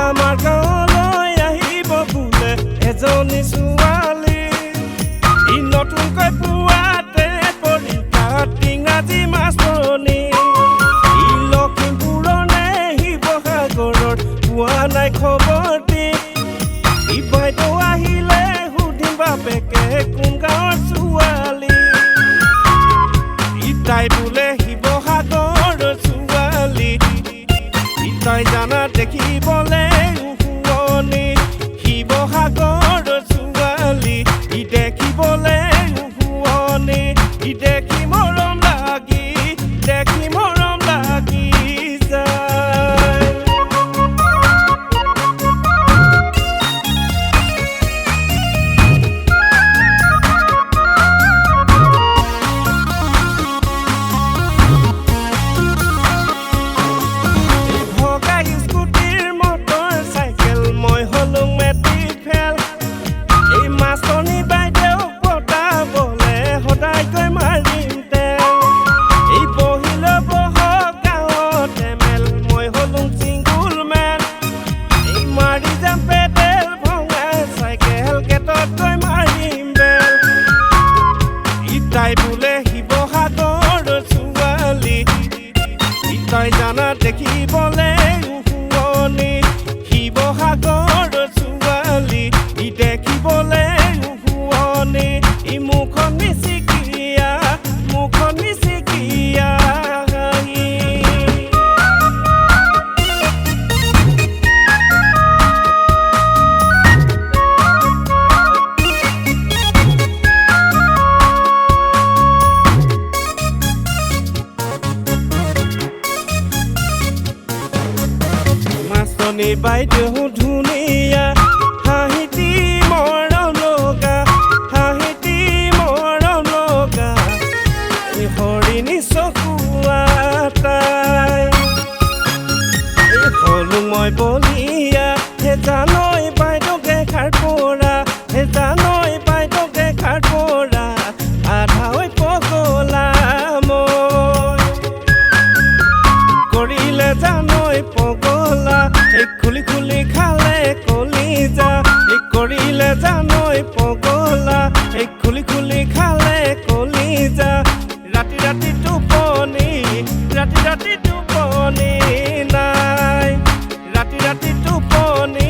আমাৰ গাঁৱলৈ আহিব বোলে এজনী ছোৱালী ই নতুনকৈ পোৱাতে পৰীক্ষাত ইংৰাজী মাষ্টৰণী ই লখিমপুৰৰ নে শিৱসাগৰৰ পোৱা নাই খবৰটি ই বাইদেউ আহিলে সুধিম বাপেকে কোন গাঁৱৰ ছোৱালী তাই বোলে শিৱসাগৰৰ ছোৱালী তাই জানা দেখিবলে শুৱনি শিৱসাগৰৰ ছোৱালী দেখিবলে শুৱনি দেখি মৰম লাগি যায় তাই বোলে শিৱসাগৰৰ ছোৱালী তাই জানা দেখিবলে শুৱনি শিৱসাগৰৰ ছোৱালী দেখিবলে শুৱনি মুখন মিচিকিয়া বাইদেউ ধুনীয়া হাঁহিটি মৰম লগা হৰিণী চকুৱা তাই হলো মই বলিয়া হে জানৈ বাইদেউ দেখাৰ পৰা আধা হৈ পগলা মই কৰিলে জানৈ পগলা খুলি খালে কলিজা কৰিলে জানৈ পগলা খুলি খালে কলিজা ৰাতি টোপনি নাই ৰাতি টোপনি